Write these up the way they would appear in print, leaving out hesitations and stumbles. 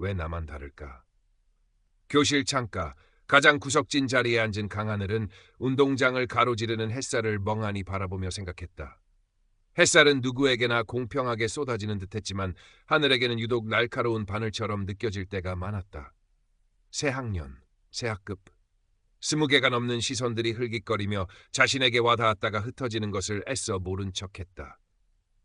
왜 나만 다를까? 교실 창가, 가장 구석진 자리에 앉은 강하늘은 운동장을 가로지르는 햇살을 멍하니 바라보며 생각했다. 햇살은 누구에게나 공평하게 쏟아지는 듯했지만 하늘에게는 유독 날카로운 바늘처럼 느껴질 때가 많았다. 새 학년, 새 학급. 20개가 넘는 시선들이 흘깃거리며 자신에게 와닿았다가 흩어지는 것을 애써 모른 척했다.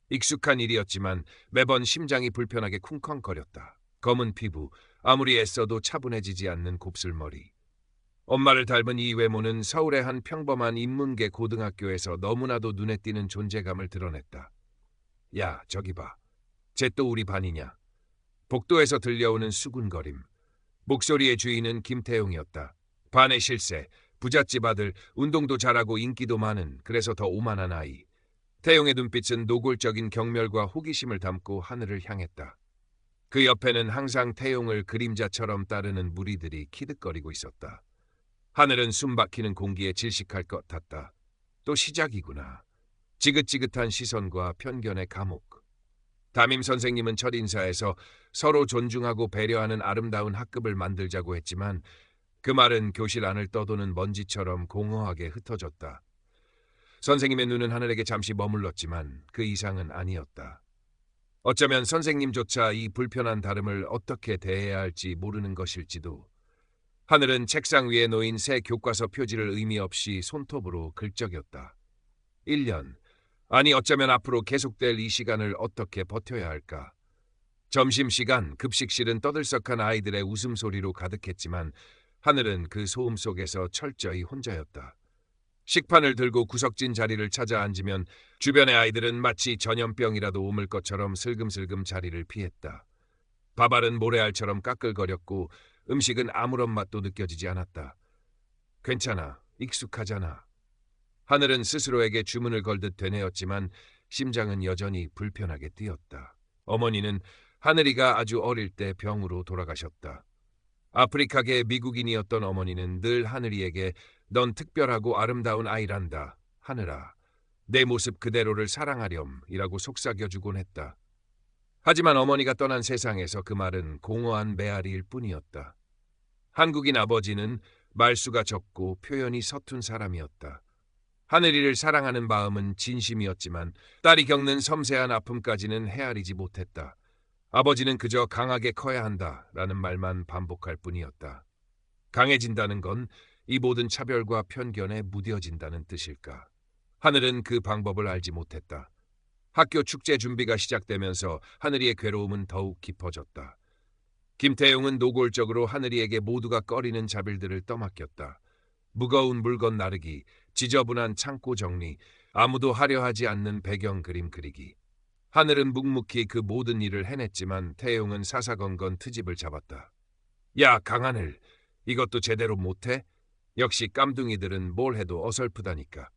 익숙한 일이었지만 매번 심장이 불편하게 쿵쾅거렸다. 검은 피부, 아무리 애써도 차분해지지 않는 곱슬머리. 엄마를 닮은 이 외모는 서울의 한 평범한 인문계 고등학교에서 너무나도 눈에 띄는 존재감을 드러냈다. 야, 저기 봐. 쟤 또 우리 반이냐? 복도에서 들려오는 수군거림. 목소리의 주인은 김태용이었다. 반의 실세, 부잣집 아들, 운동도 잘하고 인기도 많은, 그래서 더 오만한 아이. 태용의 눈빛은 노골적인 경멸과 호기심을 담고 하늘을 향했다. 그 옆에는 항상 태용을 그림자처럼 따르는 무리들이 키득거리고 있었다. 하늘은 숨막히는 공기에 질식할 것 같다. 또 시작이구나. 지긋지긋한 시선과 편견의 감옥. 담임 선생님은 첫 인사에서 서로 존중하고 배려하는 아름다운 학급을 만들자고 했지만 그 말은 교실 안을 떠도는 먼지처럼 공허하게 흩어졌다. 선생님의 눈은 하늘에게 잠시 머물렀지만 그 이상은 아니었다. 어쩌면 선생님조차 이 불편한 다름을 어떻게 대해야 할지 모르는 것일지도. 하늘은 책상 위에 놓인 새 교과서 표지를 의미 없이 손톱으로 긁적였다. 1년, 아니 어쩌면 앞으로 계속될 이 시간을 어떻게 버텨야 할까? 점심시간, 급식실은 떠들썩한 아이들의 웃음소리로 가득했지만 하늘은 그 소음 속에서 철저히 혼자였다. 식판을 들고 구석진 자리를 찾아 앉으면 주변의 아이들은 마치 전염병이라도 옮을 것처럼 슬금슬금 자리를 피했다. 밥알은 모래알처럼 까끌거렸고 음식은 아무런 맛도 느껴지지 않았다. 괜찮아, 익숙하잖아. 하늘은 스스로에게 주문을 걸듯 되뇌었지만 심장은 여전히 불편하게 뛰었다. 어머니는 하늘이가 아주 어릴 때 병으로 돌아가셨다. 아프리카계 미국인이었던 어머니는 늘 하늘이에게 넌 특별하고 아름다운 아이란다. 하늘아, 내 모습 그대로를 사랑하렴 이라고 속삭여주곤 했다. 하지만 어머니가 떠난 세상에서 그 말은 공허한 메아리일 뿐이었다. 한국인 아버지는 말수가 적고 표현이 서툰 사람이었다. 하늘이를 사랑하는 마음은 진심이었지만 딸이 겪는 섬세한 아픔까지는 헤아리지 못했다. 아버지는 그저 강하게 커야 한다라는 말만 반복할 뿐이었다. 강해진다는 건 이 모든 차별과 편견에 무뎌진다는 뜻일까? 하늘은 그 방법을 알지 못했다. 학교 축제 준비가 시작되면서 하늘이의 괴로움은 더욱 깊어졌다. 김태용은 노골적으로 하늘이에게 모두가 꺼리는 자빌들을 떠맡겼다. 무거운 물건 나르기, 지저분한 창고 정리, 아무도 하려 하지 않는 배경 그림 그리기. 하늘은 묵묵히 그 모든 일을 해냈지만 태용은 사사건건 트집을 잡았다. 야, 강하늘, 이것도 제대로 못해? 역시 깜둥이들은 뭘 해도 어설프다니까.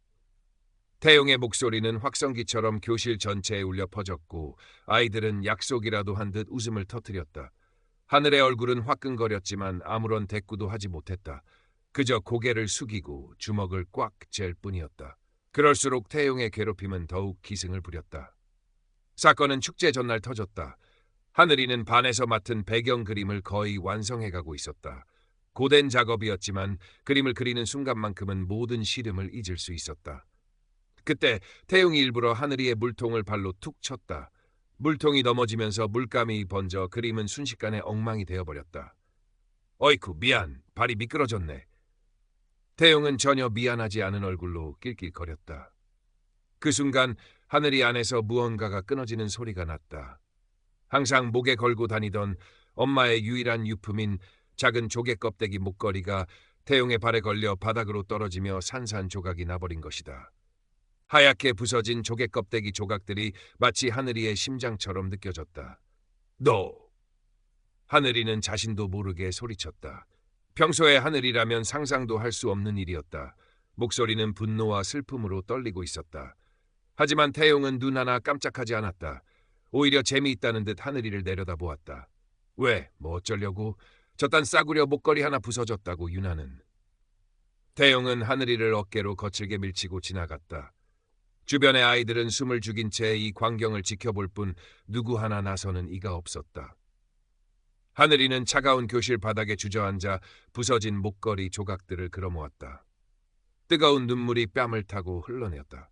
태용의 목소리는 확성기처럼 교실 전체에 울려 퍼졌고 아이들은 약속이라도 한 듯 웃음을 터뜨렸다. 하늘의 얼굴은 화끈거렸지만 아무런 대꾸도 하지 못했다. 그저 고개를 숙이고 주먹을 꽉 잴 뿐이었다. 그럴수록 태용의 괴롭힘은 더욱 기승을 부렸다. 사건은 축제 전날 터졌다. 하늘이는 반에서 맡은 배경 그림을 거의 완성해가고 있었다. 고된 작업이었지만 그림을 그리는 순간만큼은 모든 시름을 잊을 수 있었다. 그때 태용이 일부러 하늘이의 물통을 발로 툭 쳤다. 물통이 넘어지면서 물감이 번져 그림은 순식간에 엉망이 되어버렸다. 어이쿠, 미안. 발이 미끄러졌네. 태용은 전혀 미안하지 않은 얼굴로 낄낄거렸다. 그 순간 하늘이 안에서 무언가가 끊어지는 소리가 났다. 항상 목에 걸고 다니던 엄마의 유일한 유품인 작은 조개 껍데기 목걸이가 태용의 발에 걸려 바닥으로 떨어지며 산산조각이 나버린 것이다. 하얗게 부서진 조개 껍데기 조각들이 마치 하늘이의 심장처럼 느껴졌다. 너! 하늘이는 자신도 모르게 소리쳤다. 평소에 하늘이라면 상상도 할 수 없는 일이었다. 목소리는 분노와 슬픔으로 떨리고 있었다. 하지만 태용은 눈 하나 깜짝하지 않았다. 오히려 재미있다는 듯 하늘이를 내려다보았다. 왜? 뭐 어쩌려고? 저딴 싸구려 목걸이 하나 부서졌다고 유나는. 태용은 하늘이를 어깨로 거칠게 밀치고 지나갔다. 주변의 아이들은 숨을 죽인 채 이 광경을 지켜볼 뿐 누구 하나 나서는 이가 없었다. 하늘이는 차가운 교실 바닥에 주저앉아 부서진 목걸이 조각들을 끌어모았다. 뜨거운 눈물이 뺨을 타고 흘러내었다.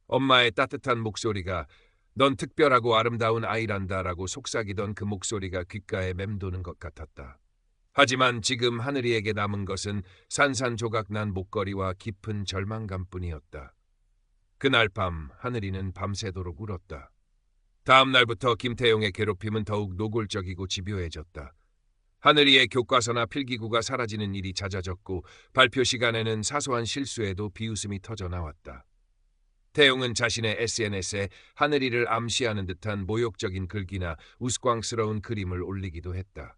엄마의 따뜻한 목소리가 넌 특별하고 아름다운 아이란다라고 속삭이던 그 목소리가 귓가에 맴도는 것 같았다. 하지만 지금 하늘이에게 남은 것은 산산조각난 목걸이와 깊은 절망감뿐이었다. 그날 밤 하늘이는 밤새도록 울었다. 다음 날부터 김태용의 괴롭힘은 더욱 노골적이고 집요해졌다. 하늘이의 교과서나 필기구가 사라지는 일이 잦아졌고 발표 시간에는 사소한 실수에도 비웃음이 터져 나왔다. 태용은 자신의 SNS에 하늘이를 암시하는 듯한 모욕적인 글귀나 우스꽝스러운 그림을 올리기도 했다.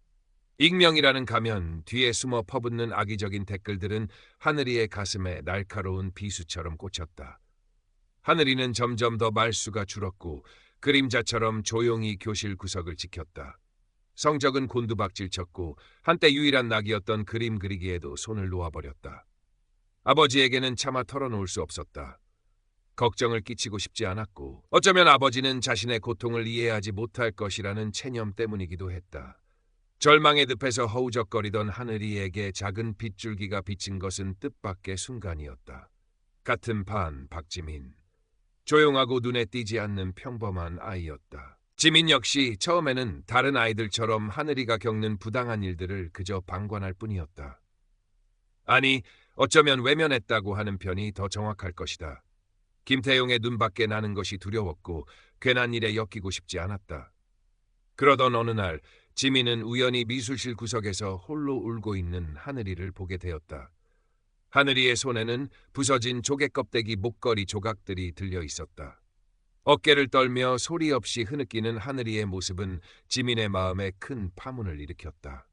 익명이라는 가면 뒤에 숨어 퍼붓는 악의적인 댓글들은 하늘이의 가슴에 날카로운 비수처럼 꽂혔다. 하늘이는 점점 더 말수가 줄었고 그림자처럼 조용히 교실 구석을 지켰다. 성적은 곤두박질쳤고 한때 유일한 낙이었던 그림 그리기에도 손을 놓아버렸다. 아버지에게는 차마 털어놓을 수 없었다. 걱정을 끼치고 싶지 않았고 어쩌면 아버지는 자신의 고통을 이해하지 못할 것이라는 체념 때문이기도 했다. 절망의 늪에서 허우적거리던 하늘이에게 작은 빗줄기가 비친 것은 뜻밖의 순간이었다. 같은 반 박지민. 조용하고 눈에 띄지 않는 평범한 아이였다. 지민 역시 처음에는 다른 아이들처럼 하늘이가 겪는 부당한 일들을 그저 방관할 뿐이었다. 아니, 어쩌면 외면했다고 하는 편이 더 정확할 것이다. 김태용의 눈밖에 나는 것이 두려웠고 괜한 일에 엮이고 싶지 않았다. 그러던 어느 날 지민은 우연히 미술실 구석에서 홀로 울고 있는 하늘이를 보게 되었다. 하늘이의 손에는 부서진 조개껍데기 목걸이 조각들이 들려 있었다. 어깨를 떨며 소리 없이 흐느끼는 하늘이의 모습은 지민의 마음에 큰 파문을 일으켰다.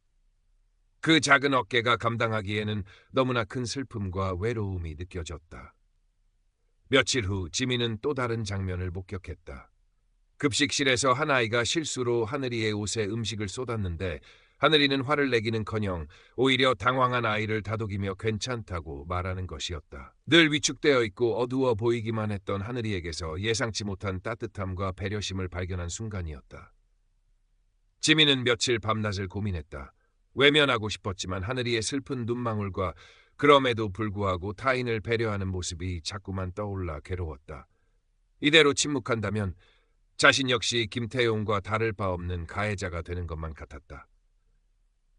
그 작은 어깨가 감당하기에는 너무나 큰 슬픔과 외로움이 느껴졌다. 며칠 후 지민은 또 다른 장면을 목격했다. 급식실에서 한 아이가 실수로 하늘이의 옷에 음식을 쏟았는데 하늘이는 화를 내기는커녕 오히려 당황한 아이를 다독이며 괜찮다고 말하는 것이었다. 늘 위축되어 있고 어두워 보이기만 했던 하늘이에게서 예상치 못한 따뜻함과 배려심을 발견한 순간이었다. 지민은 며칠 밤낮을 고민했다. 외면하고 싶었지만 하늘이의 슬픈 눈망울과 그럼에도 불구하고 타인을 배려하는 모습이 자꾸만 떠올라 괴로웠다. 이대로 침묵한다면 자신 역시 김태용과 다를 바 없는 가해자가 되는 것만 같았다.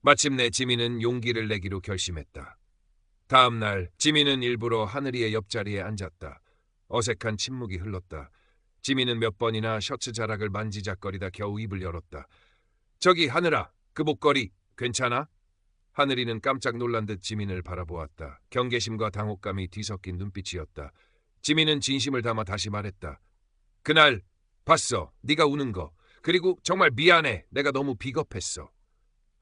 마침내 지민은 용기를 내기로 결심했다. 다음 날 지민은 일부러 하늘이의 옆자리에 앉았다. 어색한 침묵이 흘렀다. 지민은 몇 번이나 셔츠 자락을 만지작거리다 겨우 입을 열었다. 저기 하늘아, 그 목걸이 괜찮아? 하늘이는 깜짝 놀란 듯 지민을 바라보았다. 경계심과 당혹감이 뒤섞인 눈빛이었다. 지민은 진심을 담아 다시 말했다. 그날 봤어. 네가 우는 거. 그리고 정말 미안해. 내가 너무 비겁했어.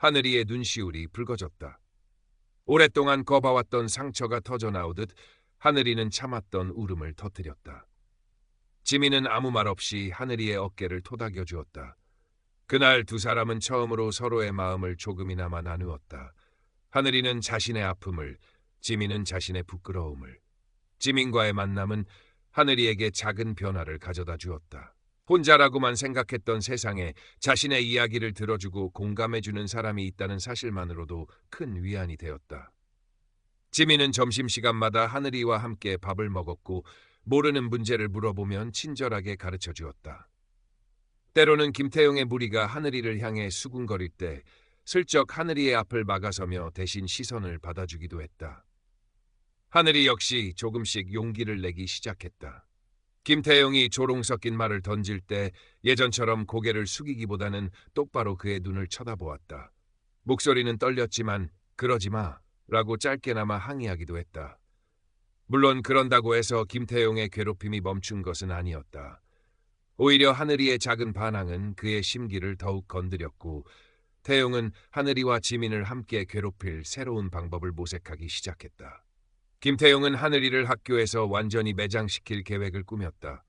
하늘이의 눈시울이 붉어졌다. 오랫동안 거봐왔던 상처가 터져나오듯 하늘이는 참았던 울음을 터뜨렸다. 지민은 아무 말 없이 하늘이의 어깨를 토닥여 주었다. 그날 두 사람은 처음으로 서로의 마음을 조금이나마 나누었다. 하늘이는 자신의 아픔을, 지민은 자신의 부끄러움을. 지민과의 만남은 하늘이에게 작은 변화를 가져다 주었다. 혼자라고만 생각했던 세상에 자신의 이야기를 들어주고 공감해주는 사람이 있다는 사실만으로도 큰 위안이 되었다. 지민은 점심시간마다 하늘이와 함께 밥을 먹었고 모르는 문제를 물어보면 친절하게 가르쳐 주었다. 때로는 김태용의 무리가 하늘이를 향해 수군거릴 때 슬쩍 하늘이의 앞을 막아서며 대신 시선을 받아주기도 했다. 하늘이 역시 조금씩 용기를 내기 시작했다. 김태용이 조롱 섞인 말을 던질 때 예전처럼 고개를 숙이기보다는 똑바로 그의 눈을 쳐다보았다. 목소리는 떨렸지만 그러지 마 라고 짧게나마 항의하기도 했다. 물론 그런다고 해서 김태용의 괴롭힘이 멈춘 것은 아니었다. 오히려 하늘이의 작은 반항은 그의 심기를 더욱 건드렸고 태용은 하늘이와 지민을 함께 괴롭힐 새로운 방법을 모색하기 시작했다. 김태용은 하늘이를 학교에서 완전히 매장시킬 계획을 꾸몄다.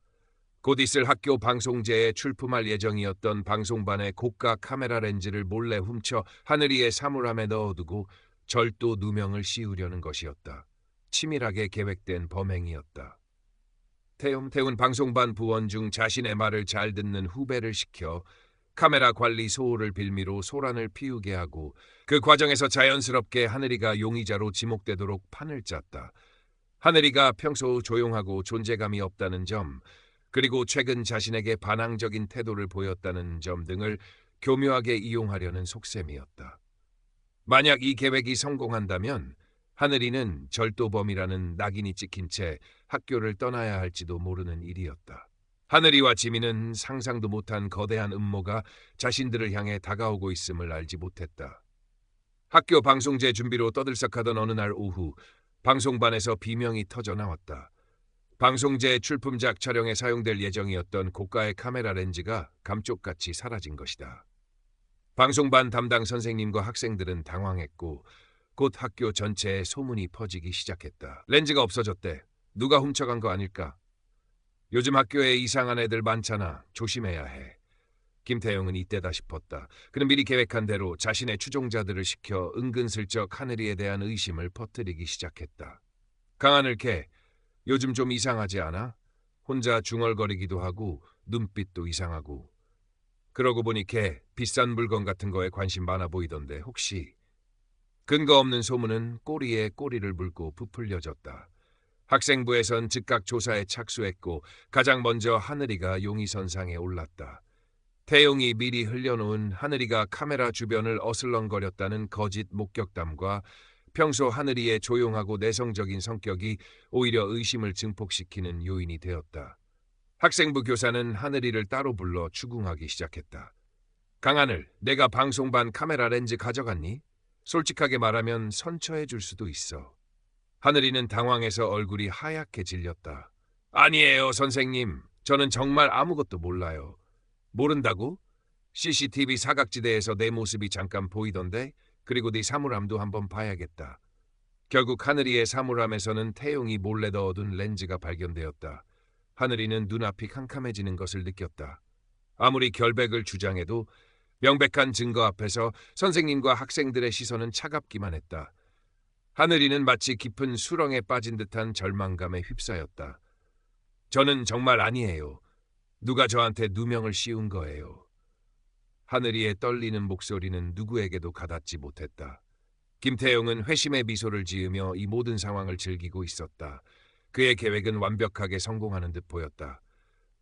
곧 있을 학교 방송제에 출품할 예정이었던 방송반의 고가 카메라 렌즈를 몰래 훔쳐 하늘이의 사물함에 넣어두고 절도 누명을 씌우려는 것이었다. 치밀하게 계획된 범행이었다. 태용은 방송반 부원 중 자신의 말을 잘 듣는 후배를 시켜 카메라 관리 소홀을 빌미로 소란을 피우게 하고 그 과정에서 자연스럽게 하늘이가 용의자로 지목되도록 판을 짰다. 하늘이가 평소 조용하고 존재감이 없다는 점, 그리고 최근 자신에게 반항적인 태도를 보였다는 점 등을 교묘하게 이용하려는 속셈이었다. 만약 이 계획이 성공한다면 하늘이는 절도범이라는 낙인이 찍힌 채 학교를 떠나야 할지도 모르는 일이었다. 하늘이와 지민은 상상도 못한 거대한 음모가 자신들을 향해 다가오고 있음을 알지 못했다. 학교 방송제 준비로 떠들썩하던 어느 날 오후, 방송반에서 비명이 터져 나왔다. 방송제 출품작 촬영에 사용될 예정이었던 고가의 카메라 렌즈가 감쪽같이 사라진 것이다. 방송반 담당 선생님과 학생들은 당황했고 곧 학교 전체에 소문이 퍼지기 시작했다. 렌즈가 없어졌대. 누가 훔쳐간 거 아닐까? 요즘 학교에 이상한 애들 많잖아. 조심해야 해. 김태용은 이때다 싶었다. 그는 미리 계획한 대로 자신의 추종자들을 시켜 은근슬쩍 하늘이에 대한 의심을 퍼뜨리기 시작했다. 강하늘 걔 요즘 좀 이상하지 않아? 혼자 중얼거리기도 하고 눈빛도 이상하고. 그러고 보니 걔 비싼 물건 같은 거에 관심 많아 보이던데 혹시. 근거 없는 소문은 꼬리에 꼬리를 물고 부풀려졌다. 학생부에선 즉각 조사에 착수했고 가장 먼저 하늘이가 용의선상에 올랐다. 태용이 미리 흘려놓은 하늘이가 카메라 주변을 어슬렁거렸다는 거짓 목격담과 평소 하늘이의 조용하고 내성적인 성격이 오히려 의심을 증폭시키는 요인이 되었다. 학생부 교사는 하늘이를 따로 불러 추궁하기 시작했다. 강하늘, 내가 방송반 카메라 렌즈 가져갔니? 솔직하게 말하면 선처해 줄 수도 있어. 하늘이는 당황해서 얼굴이 하얗게 질렸다. 아니에요, 선생님. 저는 정말 아무것도 몰라요. 모른다고? CCTV 사각지대에서 내 모습이 잠깐 보이던데? 그리고 네 사물함도 한번 봐야겠다. 결국 하늘이의 사물함에서는 태용이 몰래 넣어둔 렌즈가 발견되었다. 하늘이는 눈앞이 캄캄해지는 것을 느꼈다. 아무리 결백을 주장해도 명백한 증거 앞에서 선생님과 학생들의 시선은 차갑기만 했다. 하늘이는 마치 깊은 수렁에 빠진 듯한 절망감에 휩싸였다. 저는 정말 아니에요. 누가 저한테 누명을 씌운 거예요. 하늘이의 떨리는 목소리는 누구에게도 가닿지 못했다. 김태용은 회심의 미소를 지으며 이 모든 상황을 즐기고 있었다. 그의 계획은 완벽하게 성공하는 듯 보였다.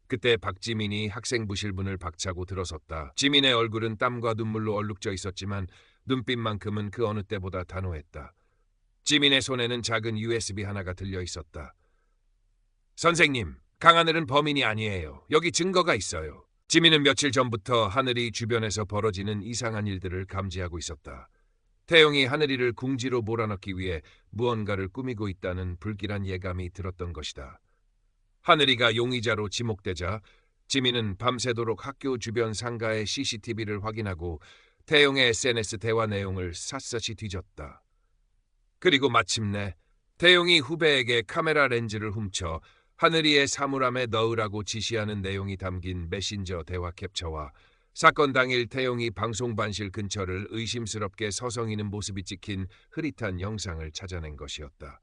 그때 박지민이 학생부실 문을 박차고 들어섰다. 지민의 얼굴은 땀과 눈물로 얼룩져 있었지만 눈빛만큼은 그 어느 때보다 단호했다. 지민의 손에는 작은 USB 하나가 들려 있었다. 선생님, 강하늘은 범인이 아니에요. 여기 증거가 있어요. 지민은 며칠 전부터 하늘이 주변에서 벌어지는 이상한 일들을 감지하고 있었다. 태용이 하늘이를 궁지로 몰아넣기 위해 무언가를 꾸미고 있다는 불길한 예감이 들었던 것이다. 하늘이가 용의자로 지목되자 지민은 밤새도록 학교 주변 상가의 CCTV를 확인하고 태용의 SNS 대화 내용을 샅샅이 뒤졌다. 그리고 마침내 태용이 후배에게 카메라 렌즈를 훔쳐 하늘이의 사물함에 넣으라고 지시하는 내용이 담긴 메신저 대화 캡처와 사건 당일 태용이 방송반실 근처를 의심스럽게 서성이는 모습이 찍힌 흐릿한 영상을 찾아낸 것이었다.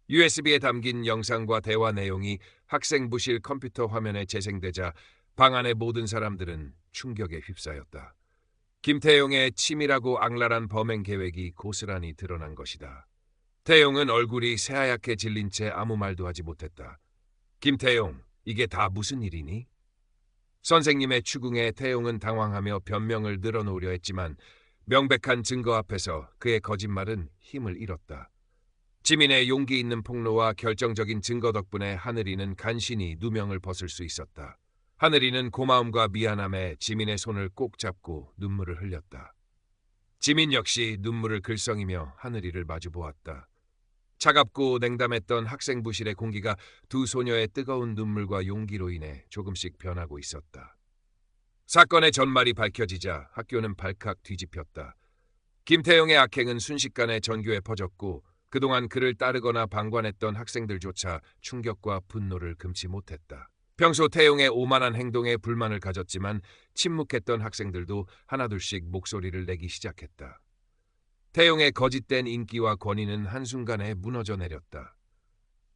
USB에 담긴 영상과 대화 내용이 학생부실 컴퓨터 화면에 재생되자 방 안의 모든 사람들은 충격에 휩싸였다. 김태용의 치밀하고 악랄한 범행 계획이 고스란히 드러난 것이다. 태용은 얼굴이 새하얗게 질린 채 아무 말도 하지 못했다. 김태용, 이게 다 무슨 일이니? 선생님의 추궁에 태용은 당황하며 변명을 늘어놓으려 했지만 명백한 증거 앞에서 그의 거짓말은 힘을 잃었다. 지민의 용기 있는 폭로와 결정적인 증거 덕분에 하늘이는 간신히 누명을 벗을 수 있었다. 하늘이는 고마움과 미안함에 지민의 손을 꼭 잡고 눈물을 흘렸다. 지민 역시 눈물을 글썽이며 하늘이를 마주보았다. 차갑고 냉담했던 학생부실의 공기가 두 소녀의 뜨거운 눈물과 용기로 인해 조금씩 변하고 있었다. 사건의 전말이 밝혀지자 학교는 발칵 뒤집혔다. 김태용의 악행은 순식간에 전교에 퍼졌고 그동안 그를 따르거나 방관했던 학생들조차 충격과 분노를 금치 못했다. 평소 태용의 오만한 행동에 불만을 가졌지만 침묵했던 학생들도 하나둘씩 목소리를 내기 시작했다. 태용의 거짓된 인기와 권위는 한순간에 무너져 내렸다.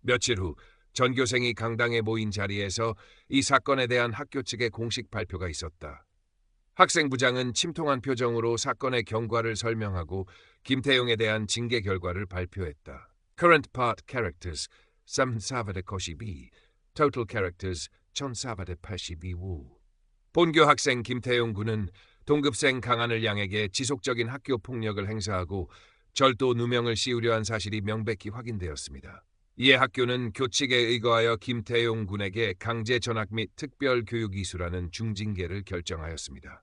며칠 후 전교생이 강당에 모인 자리에서 이 사건에 대한 학교 측의 공식 발표가 있었다. 학생부장은 침통한 표정으로 사건의 경과를 설명하고 김태용에 대한 징계 결과를 발표했다. Current Part Characters 3,492, Total Characters 1,482우. 본교 학생 김태용 군은 동급생 강한을 양에게 지속적인 학교 폭력을 행사하고 절도 누명을 씌우려 한 사실이 명백히 확인되었습니다. 이에 학교는 교칙에 의거하여 김태용 군에게 강제 전학 및 특별 교육 이수라는 중징계를 결정하였습니다.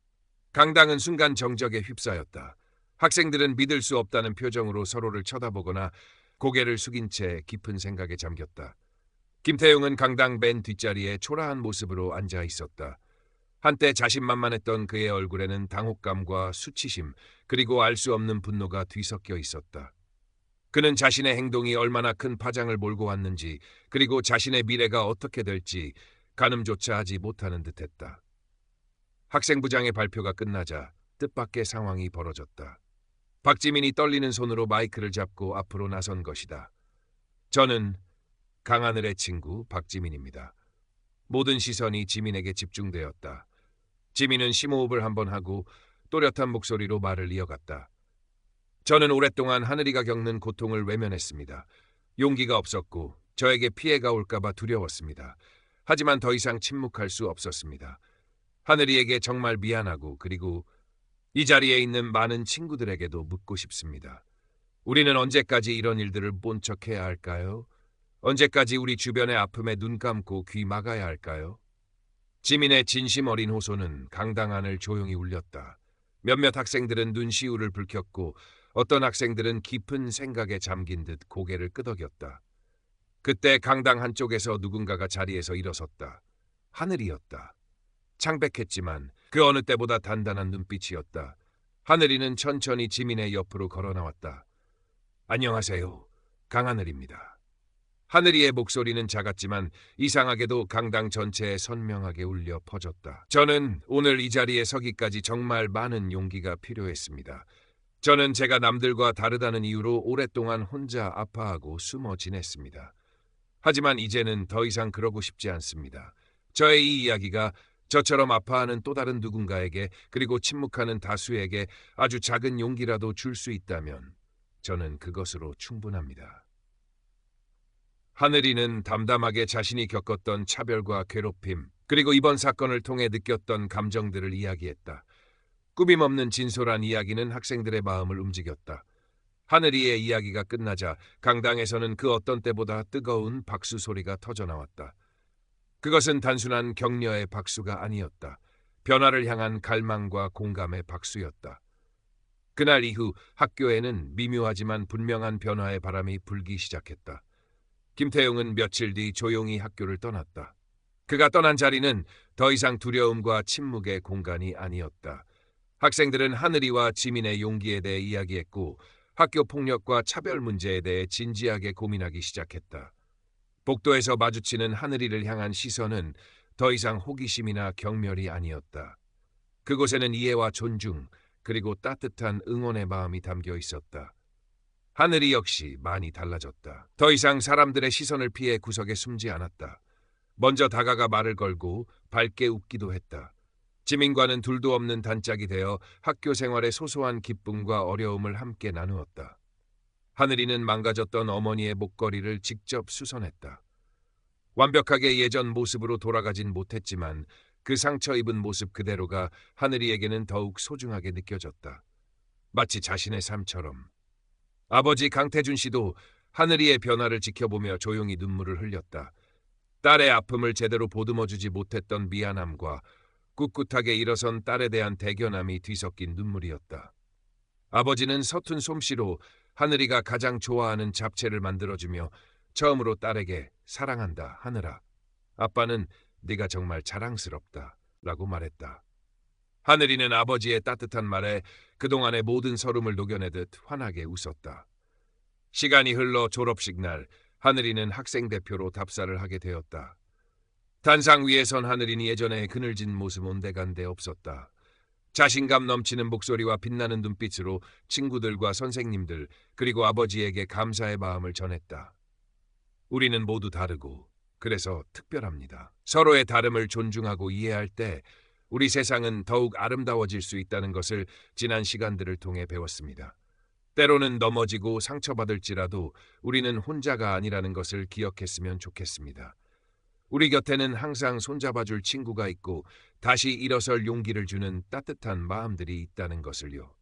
강당은 순간 정적에 휩싸였다. 학생들은 믿을 수 없다는 표정으로 서로를 쳐다보거나 고개를 숙인 채 깊은 생각에 잠겼다. 김태용은 강당 맨 뒷자리에 초라한 모습으로 앉아 있었다. 한때 자신만만했던 그의 얼굴에는 당혹감과 수치심 그리고 알 수 없는 분노가 뒤섞여 있었다. 그는 자신의 행동이 얼마나 큰 파장을 몰고 왔는지 그리고 자신의 미래가 어떻게 될지 가늠조차 하지 못하는 듯했다. 학생부장의 발표가 끝나자 뜻밖의 상황이 벌어졌다. 박지민이 떨리는 손으로 마이크를 잡고 앞으로 나선 것이다. 저는 강하늘의 친구 박지민입니다. 모든 시선이 지민에게 집중되었다. 지민은 심호흡을 한번 하고 또렷한 목소리로 말을 이어갔다. 저는 오랫동안 하늘이가 겪는 고통을 외면했습니다. 용기가 없었고 저에게 피해가 올까봐 두려웠습니다. 하지만 더 이상 침묵할 수 없었습니다. 하늘이에게 정말 미안하고 그리고 이 자리에 있는 많은 친구들에게도 묻고 싶습니다. 우리는 언제까지 이런 일들을 본 척해야 할까요? 언제까지 우리 주변의 아픔에 눈 감고 귀 막아야 할까요? 지민의 진심 어린 호소는 강당 안을 조용히 울렸다. 몇몇 학생들은 눈시울을 붉혔고 어떤 학생들은 깊은 생각에 잠긴 듯 고개를 끄덕였다. 그때 강당 한쪽에서 누군가가 자리에서 일어섰다. 하늘이었다. 창백했지만 그 어느 때보다 단단한 눈빛이었다. 하늘이는 천천히 지민의 옆으로 걸어 나왔다. 안녕하세요. 강하늘입니다. 하늘이의 목소리는 작았지만 이상하게도 강당 전체에 선명하게 울려 퍼졌다. 저는 오늘 이 자리에 서기까지 정말 많은 용기가 필요했습니다. 저는 제가 남들과 다르다는 이유로 오랫동안 혼자 아파하고 숨어 지냈습니다. 하지만 이제는 더 이상 그러고 싶지 않습니다. 저의 이 이야기가 저처럼 아파하는 또 다른 누군가에게 그리고 침묵하는 다수에게 아주 작은 용기라도 줄 수 있다면 저는 그것으로 충분합니다. 하늘이는 담담하게 자신이 겪었던 차별과 괴롭힘 그리고 이번 사건을 통해 느꼈던 감정들을 이야기했다. 꾸밈없는 진솔한 이야기는 학생들의 마음을 움직였다. 하늘이의 이야기가 끝나자 강당에서는 그 어떤 때보다 뜨거운 박수 소리가 터져나왔다. 그것은 단순한 격려의 박수가 아니었다. 변화를 향한 갈망과 공감의 박수였다. 그날 이후 학교에는 미묘하지만 분명한 변화의 바람이 불기 시작했다. 김태용은 며칠 뒤 조용히 학교를 떠났다. 그가 떠난 자리는 더 이상 두려움과 침묵의 공간이 아니었다. 학생들은 하늘이와 지민의 용기에 대해 이야기했고 학교 폭력과 차별 문제에 대해 진지하게 고민하기 시작했다. 복도에서 마주치는 하늘이를 향한 시선은 더 이상 호기심이나 경멸이 아니었다. 그곳에는 이해와 존중 그리고 따뜻한 응원의 마음이 담겨 있었다. 하늘이 역시 많이 달라졌다. 더 이상 사람들의 시선을 피해 구석에 숨지 않았다. 먼저 다가가 말을 걸고 밝게 웃기도 했다. 지민과는 둘도 없는 단짝이 되어 학교 생활의 소소한 기쁨과 어려움을 함께 나누었다. 하늘이는 망가졌던 어머니의 목걸이를 직접 수선했다. 완벽하게 예전 모습으로 돌아가진 못했지만 그 상처 입은 모습 그대로가 하늘이에게는 더욱 소중하게 느껴졌다. 마치 자신의 삶처럼. 아버지 강태준 씨도 하늘이의 변화를 지켜보며 조용히 눈물을 흘렸다. 딸의 아픔을 제대로 보듬어주지 못했던 미안함과 꿋꿋하게 일어선 딸에 대한 대견함이 뒤섞인 눈물이었다. 아버지는 서툰 솜씨로 하늘이가 가장 좋아하는 잡채를 만들어주며 처음으로 딸에게 사랑한다 하늘아. 아빠는 네가 정말 자랑스럽다 라고 말했다. 하늘이는 아버지의 따뜻한 말에 그동안의 모든 서름을 녹여내듯 환하게 웃었다. 시간이 흘러 졸업식 날 하늘이는 학생 대표로 답사를 하게 되었다. 단상 위에 선 하늘이는 예전의 그늘진 모습 온데간데 없었다. 자신감 넘치는 목소리와 빛나는 눈빛으로 친구들과 선생님들 그리고 아버지에게 감사의 마음을 전했다. 우리는 모두 다르고 그래서 특별합니다. 서로의 다름을 존중하고 이해할 때 우리 세상은 더욱 아름다워질 수 있다는 것을 지난 시간들을 통해 배웠습니다. 때로는 넘어지고 상처받을지라도 우리는 혼자가 아니라는 것을 기억했으면 좋겠습니다. 우리 곁에는 항상 손잡아줄 친구가 있고 다시 일어설 용기를 주는 따뜻한 마음들이 있다는 것을요.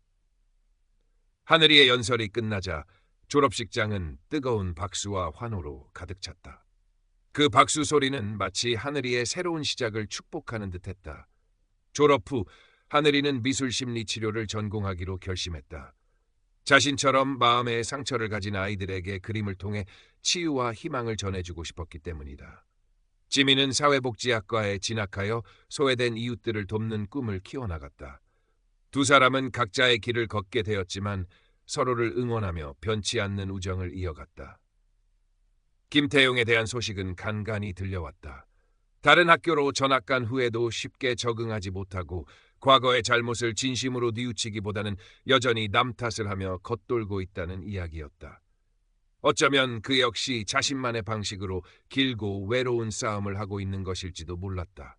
하늘이의 연설이 끝나자 졸업식장은 뜨거운 박수와 환호로 가득 찼다. 그 박수 소리는 마치 하늘이의 새로운 시작을 축복하는 듯했다. 졸업 후 하늘이는 미술 심리 치료를 전공하기로 결심했다. 자신처럼 마음의 상처를 가진 아이들에게 그림을 통해 치유와 희망을 전해주고 싶었기 때문이다. 지민은 사회복지학과에 진학하여 소외된 이웃들을 돕는 꿈을 키워나갔다. 두 사람은 각자의 길을 걷게 되었지만 서로를 응원하며 변치 않는 우정을 이어갔다. 김태용에 대한 소식은 간간히 들려왔다. 다른 학교로 전학 간 후에도 쉽게 적응하지 못하고 과거의 잘못을 진심으로 뉘우치기보다는 여전히 남 탓을 하며 겉돌고 있다는 이야기였다. 어쩌면 그 역시 자신만의 방식으로 길고 외로운 싸움을 하고 있는 것일지도 몰랐다.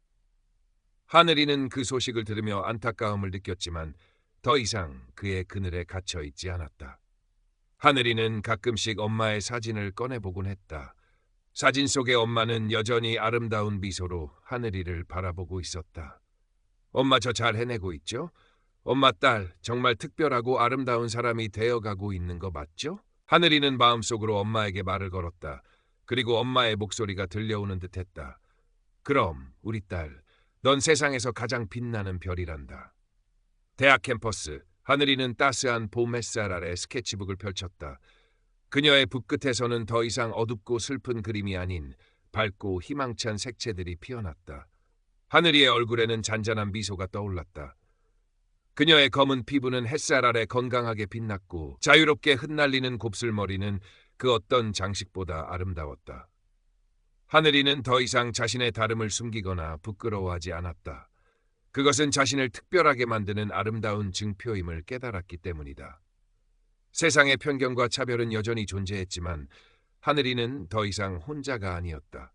하늘이는 그 소식을 들으며 안타까움을 느꼈지만 더 이상 그의 그늘에 갇혀 있지 않았다. 하늘이는 가끔씩 엄마의 사진을 꺼내보곤 했다. 사진 속의 엄마는 여전히 아름다운 미소로 하늘이를 바라보고 있었다. 엄마 저 잘 해내고 있죠? 엄마 딸 정말 특별하고 아름다운 사람이 되어가고 있는 거 맞죠? 하늘이는 마음속으로 엄마에게 말을 걸었다. 그리고 엄마의 목소리가 들려오는 듯했다. 그럼 우리 딸, 넌 세상에서 가장 빛나는 별이란다. 대학 캠퍼스, 하늘이는 따스한 봄 햇살 아래 스케치북을 펼쳤다. 그녀의 붓끝에서는 더 이상 어둡고 슬픈 그림이 아닌 밝고 희망찬 색채들이 피어났다. 하늘이의 얼굴에는 잔잔한 미소가 떠올랐다. 그녀의 검은 피부는 햇살 아래 건강하게 빛났고 자유롭게 흩날리는 곱슬머리는 그 어떤 장식보다 아름다웠다. 하늘이는 더 이상 자신의 다름을 숨기거나 부끄러워하지 않았다. 그것은 자신을 특별하게 만드는 아름다운 증표임을 깨달았기 때문이다. 세상의 편견과 차별은 여전히 존재했지만 하늘이는 더 이상 혼자가 아니었다.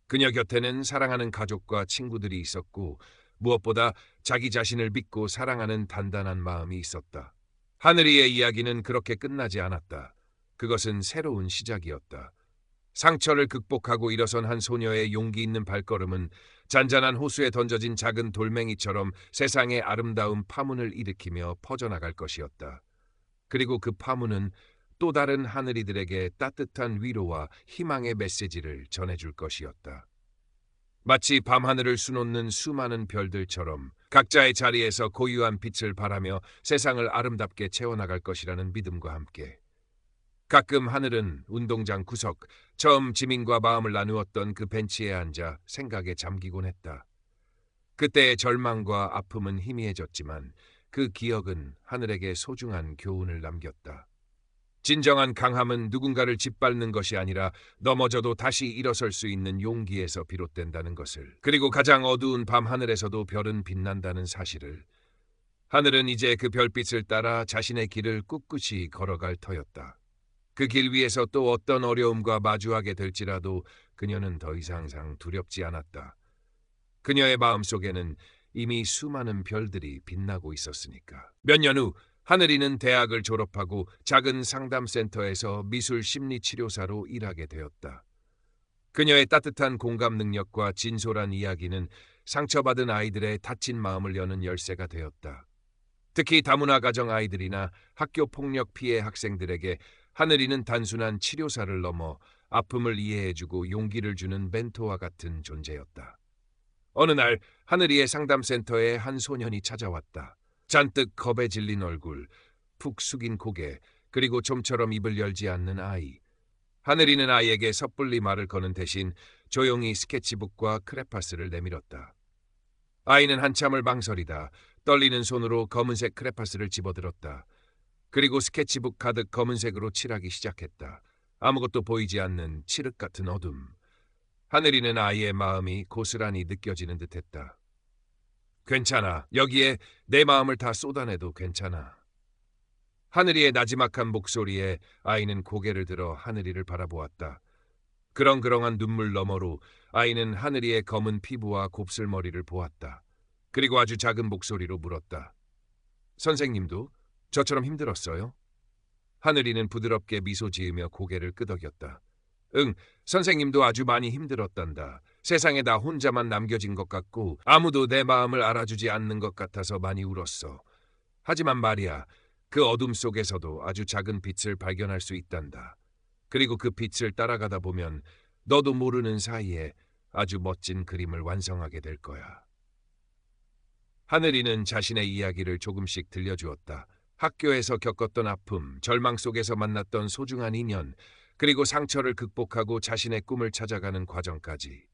그녀 곁에는 사랑하는 가족과 친구들이 있었고 무엇보다 자기 자신을 믿고 사랑하는 단단한 마음이 있었다. 하늘이의 이야기는 그렇게 끝나지 않았다. 그것은 새로운 시작이었다. 상처를 극복하고 일어선 한 소녀의 용기 있는 발걸음은 잔잔한 호수에 던져진 작은 돌멩이처럼 세상의 아름다운 파문을 일으키며 퍼져나갈 것이었다. 그리고 그 파문은 또 다른 하늘이들에게 따뜻한 위로와 희망의 메시지를 전해줄 것이었다. 마치 밤하늘을 수놓는 수많은 별들처럼 각자의 자리에서 고유한 빛을 발하며 세상을 아름답게 채워나갈 것이라는 믿음과 함께 가끔 하늘은 운동장 구석, 처음 지민과 마음을 나누었던 그 벤치에 앉아 생각에 잠기곤 했다. 그때의 절망과 아픔은 희미해졌지만 그 기억은 하늘에게 소중한 교훈을 남겼다. 진정한 강함은 누군가를 짓밟는 것이 아니라 넘어져도 다시 일어설 수 있는 용기에서 비롯된다는 것을, 그리고 가장 어두운 밤하늘에서도 별은 빛난다는 사실을. 하늘은 이제 그 별빛을 따라 자신의 길을 꿋꿋이 걸어갈 터였다. 그 길 위에서 또 어떤 어려움과 마주하게 될지라도 그녀는 더 이상 두렵지 않았다. 그녀의 마음속에는 이미 수많은 별들이 빛나고 있었으니까. 몇 년 후 하늘이는 대학을 졸업하고 작은 상담센터에서 미술 심리치료사로 일하게 되었다. 그녀의 따뜻한 공감 능력과 진솔한 이야기는 상처받은 아이들의 다친 마음을 여는 열쇠가 되었다. 특히 다문화 가정 아이들이나 학교 폭력 피해 학생들에게 하늘이는 단순한 치료사를 넘어 아픔을 이해해주고 용기를 주는 멘토와 같은 존재였다. 어느 날 하늘이의 상담센터에 한 소년이 찾아왔다. 잔뜩 겁에 질린 얼굴, 푹 숙인 고개, 그리고 좀처럼 입을 열지 않는 아이. 하늘이는 아이에게 섣불리 말을 거는 대신 조용히 스케치북과 크레파스를 내밀었다. 아이는 한참을 망설이다 떨리는 손으로 검은색 크레파스를 집어들었다. 그리고 스케치북 가득 검은색으로 칠하기 시작했다. 아무것도 보이지 않는 칠흑 같은 어둠. 하늘이는 아이의 마음이 고스란히 느껴지는 듯했다. 괜찮아. 여기에 내 마음을 다 쏟아내도 괜찮아. 하늘이의 나지막한 목소리에 아이는 고개를 들어 하늘이를 바라보았다. 그렁그렁한 눈물 너머로 아이는 하늘이의 검은 피부와 곱슬머리를 보았다. 그리고 아주 작은 목소리로 물었다. 선생님도 저처럼 힘들었어요? 하늘이는 부드럽게 미소 지으며 고개를 끄덕였다. 응, 선생님도 아주 많이 힘들었단다. 세상에 나 혼자만 남겨진 것 같고 아무도 내 마음을 알아주지 않는 것 같아서 많이 울었어. 하지만 말이야, 그 어둠 속에서도 아주 작은 빛을 발견할 수 있단다. 그리고 그 빛을 따라가다 보면 너도 모르는 사이에 아주 멋진 그림을 완성하게 될 거야. 하늘이는 자신의 이야기를 조금씩 들려주었다. 학교에서 겪었던 아픔, 절망 속에서 만났던 소중한 인연, 그리고 상처를 극복하고 자신의 꿈을 찾아가는 과정까지.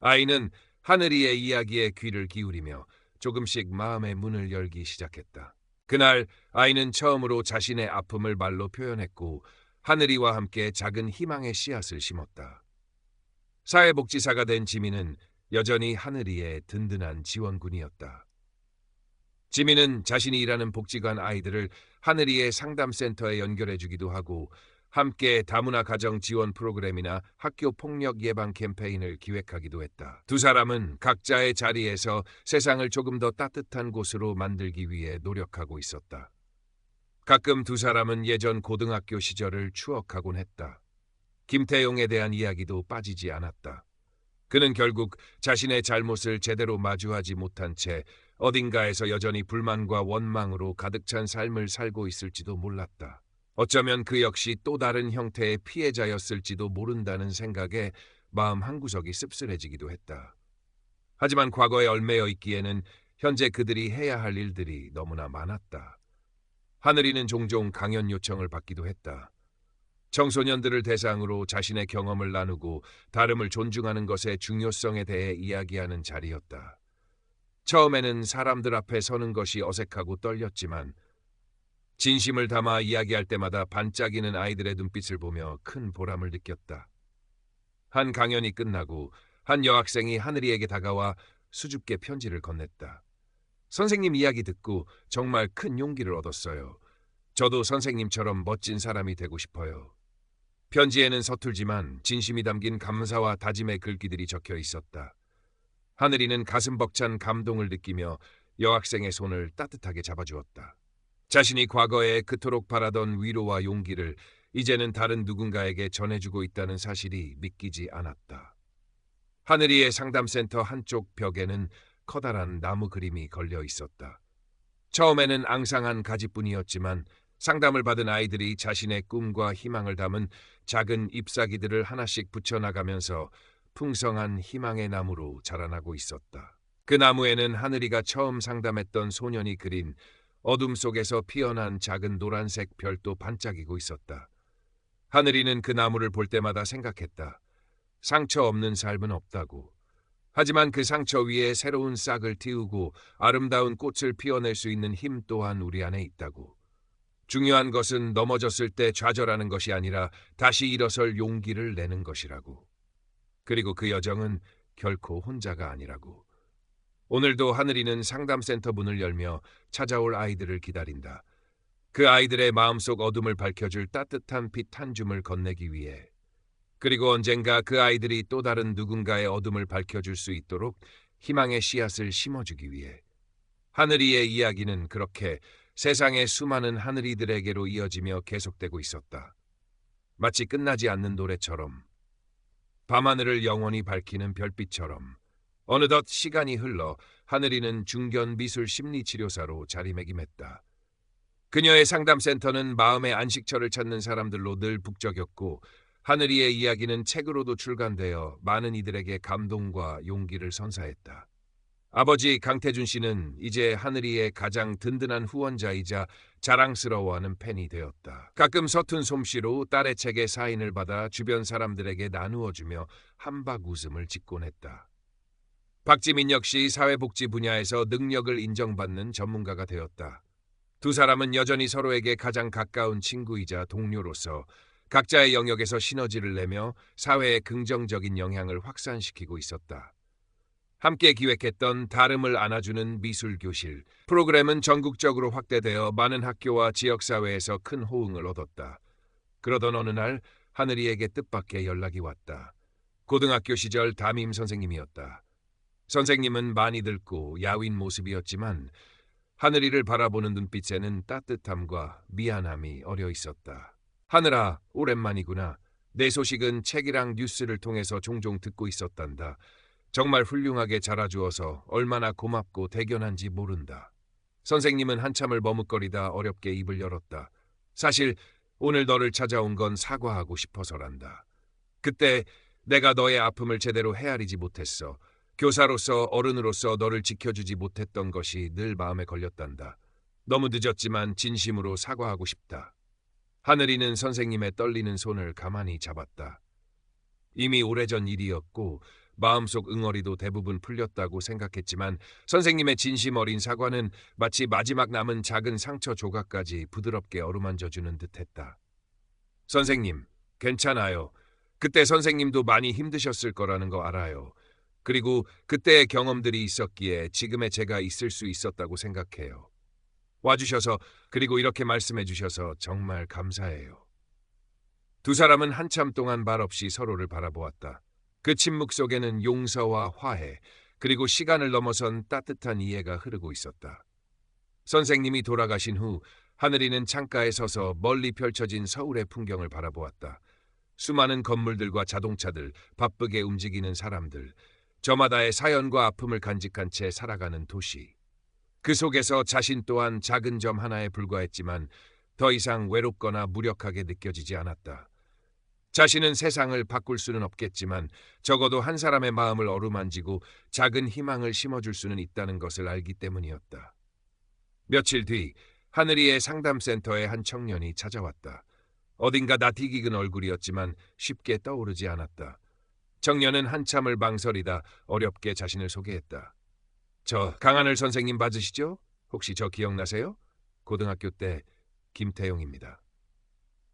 아이는 하늘이의 이야기에 귀를 기울이며 조금씩 마음의 문을 열기 시작했다. 그날 아이는 처음으로 자신의 아픔을 말로 표현했고 하늘이와 함께 작은 희망의 씨앗을 심었다. 사회복지사가 된 지민은 여전히 하늘이의 든든한 지원군이었다. 지민은 자신이 일하는 복지관 아이들을 하늘이의 상담센터에 연결해주기도 하고 함께 다문화 가정 지원 프로그램이나 학교 폭력 예방 캠페인을 기획하기도 했다. 두 사람은 각자의 자리에서 세상을 조금 더 따뜻한 곳으로 만들기 위해 노력하고 있었다. 가끔 두 사람은 예전 고등학교 시절을 추억하곤 했다. 김태용에 대한 이야기도 빠지지 않았다. 그는 결국 자신의 잘못을 제대로 마주하지 못한 채 어딘가에서 여전히 불만과 원망으로 가득 찬 삶을 살고 있을지도 몰랐다. 어쩌면 그 역시 또 다른 형태의 피해자였을지도 모른다는 생각에 마음 한구석이 씁쓸해지기도 했다. 하지만 과거에 얽매여 있기에는 현재 그들이 해야 할 일들이 너무나 많았다. 하늘이는 종종 강연 요청을 받기도 했다. 청소년들을 대상으로 자신의 경험을 나누고 다름을 존중하는 것의 중요성에 대해 이야기하는 자리였다. 처음에는 사람들 앞에 서는 것이 어색하고 떨렸지만 진심을 담아 이야기할 때마다 반짝이는 아이들의 눈빛을 보며 큰 보람을 느꼈다. 한 강연이 끝나고 한 여학생이 하늘이에게 다가와 수줍게 편지를 건넸다. 선생님 이야기 듣고 정말 큰 용기를 얻었어요. 저도 선생님처럼 멋진 사람이 되고 싶어요. 편지에는 서툴지만 진심이 담긴 감사와 다짐의 글귀들이 적혀 있었다. 하늘이는 가슴 벅찬 감동을 느끼며 여학생의 손을 따뜻하게 잡아주었다. 자신이 과거에 그토록 바라던 위로와 용기를 이제는 다른 누군가에게 전해주고 있다는 사실이 믿기지 않았다. 하늘이의 상담센터 한쪽 벽에는 커다란 나무 그림이 걸려 있었다. 처음에는 앙상한 가지뿐이었지만 상담을 받은 아이들이 자신의 꿈과 희망을 담은 작은 잎사귀들을 하나씩 붙여나가면서 풍성한 희망의 나무로 자라나고 있었다. 그 나무에는 하늘이가 처음 상담했던 소년이 그린 어둠 속에서 피어난 작은 노란색 별도 반짝이고 있었다. 하늘이는 그 나무를 볼 때마다 생각했다. 상처 없는 삶은 없다고. 하지만 그 상처 위에 새로운 싹을 틔우고 아름다운 꽃을 피워낼 수 있는 힘 또한 우리 안에 있다고. 중요한 것은 넘어졌을 때 좌절하는 것이 아니라 다시 일어설 용기를 내는 것이라고. 그리고 그 여정은 결코 혼자가 아니라고. 오늘도 하늘이는 상담센터 문을 열며 찾아올 아이들을 기다린다. 그 아이들의 마음속 어둠을 밝혀줄 따뜻한 빛 한 줌을 건네기 위해. 그리고 언젠가 그 아이들이 또 다른 누군가의 어둠을 밝혀줄 수 있도록 희망의 씨앗을 심어주기 위해. 하늘이의 이야기는 그렇게 세상의 수많은 하늘이들에게로 이어지며 계속되고 있었다. 마치 끝나지 않는 노래처럼, 밤하늘을 영원히 밝히는 별빛처럼. 어느덧 시간이 흘러 하늘이는 중견 미술 심리치료사로 자리매김했다. 그녀의 상담센터는 마음의 안식처를 찾는 사람들로 늘 북적였고 하늘이의 이야기는 책으로도 출간되어 많은 이들에게 감동과 용기를 선사했다. 아버지 강태준 씨는 이제 하늘이의 가장 든든한 후원자이자 자랑스러워하는 팬이 되었다. 가끔 서툰 솜씨로 딸의 책에 사인을 받아 주변 사람들에게 나누어주며 한박 웃음을 짓곤 했다. 박지민 역시 사회복지 분야에서 능력을 인정받는 전문가가 되었다. 두 사람은 여전히 서로에게 가장 가까운 친구이자 동료로서 각자의 영역에서 시너지를 내며 사회에 긍정적인 영향을 확산시키고 있었다. 함께 기획했던 다름을 안아주는 미술교실 프로그램은 전국적으로 확대되어 많은 학교와 지역사회에서 큰 호응을 얻었다. 그러던 어느 날 하늘이에게 뜻밖의 연락이 왔다. 고등학교 시절 담임 선생님이었다. 선생님은 많이 늙고 야윈 모습이었지만 하늘이를 바라보는 눈빛에는 따뜻함과 미안함이 어려 있었다. 하늘아, 오랜만이구나. 내 소식은 책이랑 뉴스를 통해서 종종 듣고 있었단다. 정말 훌륭하게 자라주어서 얼마나 고맙고 대견한지 모른다. 선생님은 한참을 머뭇거리다 어렵게 입을 열었다. 사실 오늘 너를 찾아온 건 사과하고 싶어서란다. 그때 내가 너의 아픔을 제대로 헤아리지 못했어. 교사로서 어른으로서 너를 지켜주지 못했던 것이 늘 마음에 걸렸단다. 너무 늦었지만 진심으로 사과하고 싶다. 하늘이는 선생님의 떨리는 손을 가만히 잡았다. 이미 오래전 일이었고 마음속 응어리도 대부분 풀렸다고 생각했지만 선생님의 진심 어린 사과는 마치 마지막 남은 작은 상처 조각까지 부드럽게 어루만져주는 듯했다. 선생님, 괜찮아요. 그때 선생님도 많이 힘드셨을 거라는 거 알아요. 그리고 그때의 경험들이 있었기에 지금의 제가 있을 수 있었다고 생각해요. 와주셔서 그리고 이렇게 말씀해 주셔서 정말 감사해요. 두 사람은 한참 동안 말없이 서로를 바라보았다. 그 침묵 속에는 용서와 화해, 그리고 시간을 넘어선 따뜻한 이해가 흐르고 있었다. 선생님이 돌아가신 후 하늘이는 창가에 서서 멀리 펼쳐진 서울의 풍경을 바라보았다. 수많은 건물들과 자동차들, 바쁘게 움직이는 사람들, 저마다의 사연과 아픔을 간직한 채 살아가는 도시. 그 속에서 자신 또한 작은 점 하나에 불과했지만 더 이상 외롭거나 무력하게 느껴지지 않았다. 자신은 세상을 바꿀 수는 없겠지만 적어도 한 사람의 마음을 어루만지고 작은 희망을 심어줄 수는 있다는 것을 알기 때문이었다. 며칠 뒤 하늘이의 상담센터에 한 청년이 찾아왔다. 어딘가 낯이 익은 얼굴이었지만 쉽게 떠오르지 않았다. 청년은 한참을 망설이다 어렵게 자신을 소개했다. 저 강하늘 선생님 맞으시죠? 혹시 저 기억나세요? 고등학교 때 김태용입니다.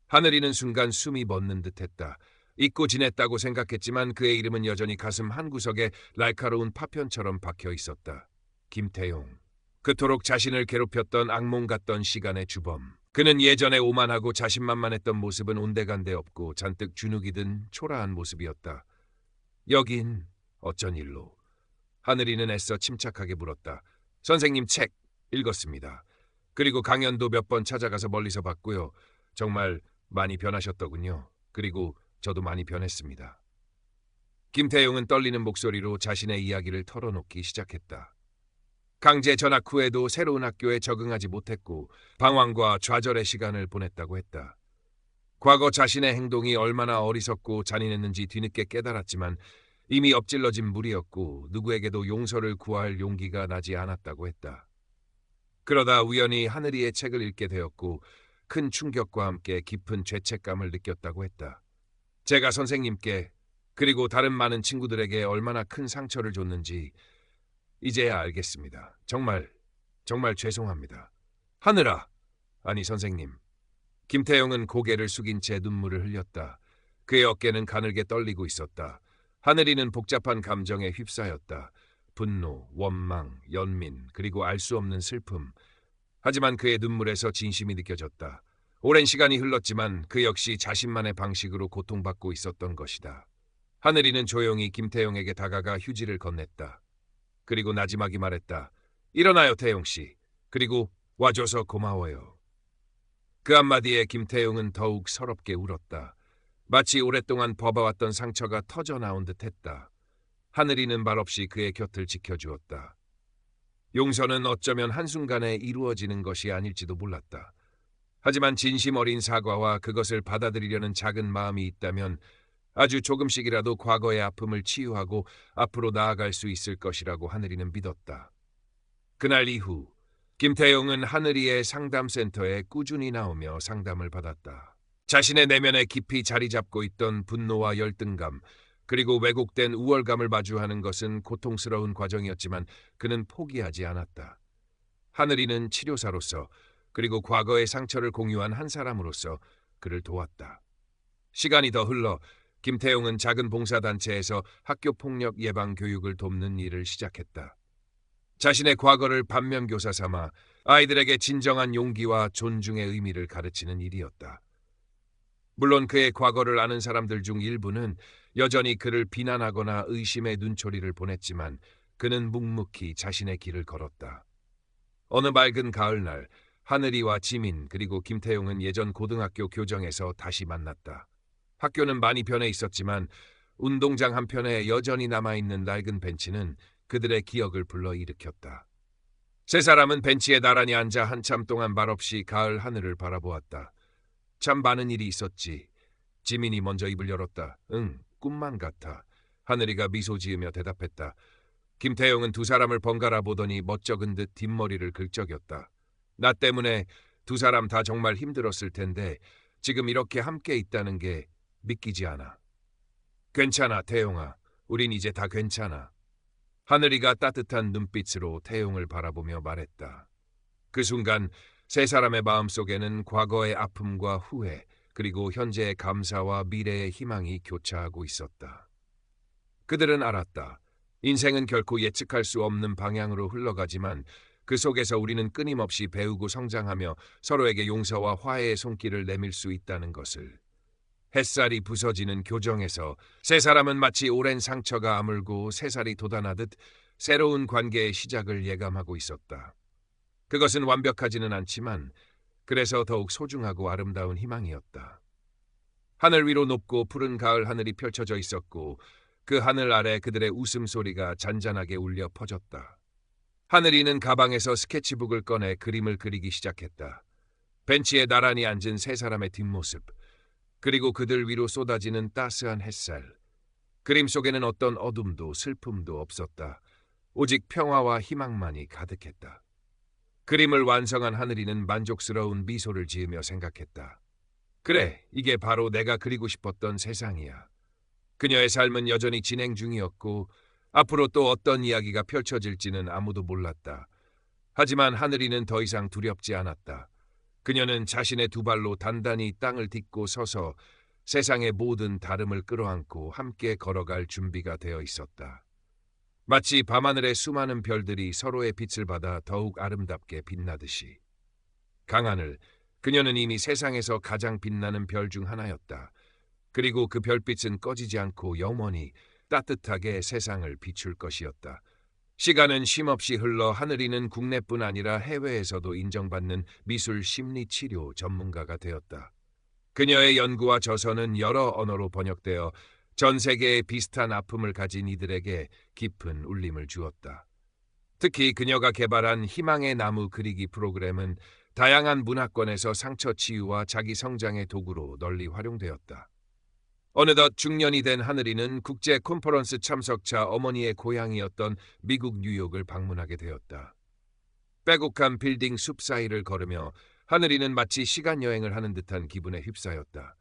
하늘이는 순간 숨이 멎는 듯했다. 잊고 지냈다고 생각했지만 그의 이름은 여전히 가슴 한구석에 날카로운 파편처럼 박혀 있었다. 김태용. 그토록 자신을 괴롭혔던 악몽 같던 시간의 주범. 그는 예전에 오만하고 자신만만했던 모습은 온데간데 없고 잔뜩 주눅이 든 초라한 모습이었다. 여긴 어쩐 일로? 하늘이는 애써 침착하게 물었다. 선생님 책 읽었습니다. 그리고 강연도 몇 번 찾아가서 멀리서 봤고요. 정말 많이 변하셨더군요. 그리고 저도 많이 변했습니다. 김태용은 떨리는 목소리로 자신의 이야기를 털어놓기 시작했다. 강제 전학 후에도 새로운 학교에 적응하지 못했고 방황과 좌절의 시간을 보냈다고 했다. 과거 자신의 행동이 얼마나 어리석고 잔인했는지 뒤늦게 깨달았지만 이미 엎질러진 물이었고 누구에게도 용서를 구할 용기가 나지 않았다고 했다. 그러다 우연히 하늘이의 책을 읽게 되었고 큰 충격과 함께 깊은 죄책감을 느꼈다고 했다. 제가 선생님께 그리고 다른 많은 친구들에게 얼마나 큰 상처를 줬는지 이제야 알겠습니다. 정말 죄송합니다. 하늘아! 아니 선생님. 김태용은 고개를 숙인 채 눈물을 흘렸다. 그의 어깨는 가늘게 떨리고 있었다. 하늘이는 복잡한 감정에 휩싸였다. 분노, 원망, 연민, 그리고 알 수 없는 슬픔. 하지만 그의 눈물에서 진심이 느껴졌다. 오랜 시간이 흘렀지만 그 역시 자신만의 방식으로 고통받고 있었던 것이다. 하늘이는 조용히 김태용에게 다가가 휴지를 건넸다. 그리고 나지막이 말했다. 일어나요, 태용씨. 그리고 와줘서 고마워요. 그 한마디에 김태용은 더욱 서럽게 울었다. 마치 오랫동안 버봐왔던 상처가 터져나온 듯했다. 하늘이는 말없이 그의 곁을 지켜주었다. 용서는 어쩌면 한순간에 이루어지는 것이 아닐지도 몰랐다. 하지만 진심 어린 사과와 그것을 받아들이려는 작은 마음이 있다면 아주 조금씩이라도 과거의 아픔을 치유하고 앞으로 나아갈 수 있을 것이라고 하늘이는 믿었다. 그날 이후 김태용은 하늘이의 상담센터에 꾸준히 나오며 상담을 받았다. 자신의 내면에 깊이 자리 잡고 있던 분노와 열등감, 그리고 왜곡된 우월감을 마주하는 것은 고통스러운 과정이었지만 그는 포기하지 않았다. 하늘이는 치료사로서 그리고 과거의 상처를 공유한 한 사람으로서 그를 도왔다. 시간이 더 흘러 김태용은 작은 봉사단체에서 학교폭력 예방 교육을 돕는 일을 시작했다. 자신의 과거를 반면교사 삼아 아이들에게 진정한 용기와 존중의 의미를 가르치는 일이었다. 물론 그의 과거를 아는 사람들 중 일부는 여전히 그를 비난하거나 의심의 눈초리를 보냈지만 그는 묵묵히 자신의 길을 걸었다. 어느 맑은 가을날 하늘이와 지민 그리고 김태용은 예전 고등학교 교정에서 다시 만났다. 학교는 많이 변해 있었지만 운동장 한편에 여전히 남아있는 낡은 벤치는 그들의 기억을 불러일으켰다. 세 사람은 벤치에 나란히 앉아 한참 동안 말없이 가을 하늘을 바라보았다. 참 많은 일이 있었지. 지민이 먼저 입을 열었다. 응, 꿈만 같아. 하늘이가 미소 지으며 대답했다. 김태용은 두 사람을 번갈아 보더니 멋쩍은 듯 뒷머리를 긁적였다. 나 때문에 두 사람 다 정말 힘들었을 텐데 지금 이렇게 함께 있다는 게 믿기지 않아. 괜찮아, 태용아. 우린 이제 다 괜찮아. 하늘이가 따뜻한 눈빛으로 태용을 바라보며 말했다. 그 순간 세 사람의 마음속에는 과거의 아픔과 후회, 그리고 현재의 감사와 미래의 희망이 교차하고 있었다. 그들은 알았다. 인생은 결코 예측할 수 없는 방향으로 흘러가지만 그 속에서 우리는 끊임없이 배우고 성장하며 서로에게 용서와 화해의 손길을 내밀 수 있다는 것을. 햇살이 부서지는 교정에서 세 사람은 마치 오랜 상처가 아물고 새살이 돋아나듯 새로운 관계의 시작을 예감하고 있었다. 그것은 완벽하지는 않지만 그래서 더욱 소중하고 아름다운 희망이었다. 하늘 위로 높고 푸른 가을 하늘이 펼쳐져 있었고 그 하늘 아래 그들의 웃음소리가 잔잔하게 울려 퍼졌다. 하늘이는 가방에서 스케치북을 꺼내 그림을 그리기 시작했다. 벤치에 나란히 앉은 세 사람의 뒷모습, 그리고 그들 위로 쏟아지는 따스한 햇살. 그림 속에는 어떤 어둠도 슬픔도 없었다. 오직 평화와 희망만이 가득했다. 그림을 완성한 하늘이는 만족스러운 미소를 지으며 생각했다. 그래, 이게 바로 내가 그리고 싶었던 세상이야. 그녀의 삶은 여전히 진행 중이었고 앞으로 또 어떤 이야기가 펼쳐질지는 아무도 몰랐다. 하지만 하늘이는 더 이상 두렵지 않았다. 그녀는 자신의 두 발로 단단히 땅을 딛고 서서 세상의 모든 다름을 끌어안고 함께 걸어갈 준비가 되어 있었다. 마치 밤하늘의 수많은 별들이 서로의 빛을 받아 더욱 아름답게 빛나듯이. 강하늘, 그녀는 이미 세상에서 가장 빛나는 별 중 하나였다. 그리고 그 별빛은 꺼지지 않고 영원히 따뜻하게 세상을 비출 것이었다. 시간은 쉼없이 흘러 하늘이는 국내뿐 아니라 해외에서도 인정받는 미술 심리치료 전문가가 되었다. 그녀의 연구와 저서는 여러 언어로 번역되어 전 세계에 비슷한 아픔을 가진 이들에게 깊은 울림을 주었다. 특히 그녀가 개발한 희망의 나무 그리기 프로그램은 다양한 문화권에서 상처 치유와 자기 성장의 도구로 널리 활용되었다. 어느덧 중년이 된 하늘이는 국제 컨퍼런스 참석차 어머니의 고향이었던 미국 뉴욕을 방문하게 되었다. 빼곡한 빌딩 숲 사이를 걸으며 하늘이는 마치 시간 여행을 하는 듯한 기분에 휩싸였다.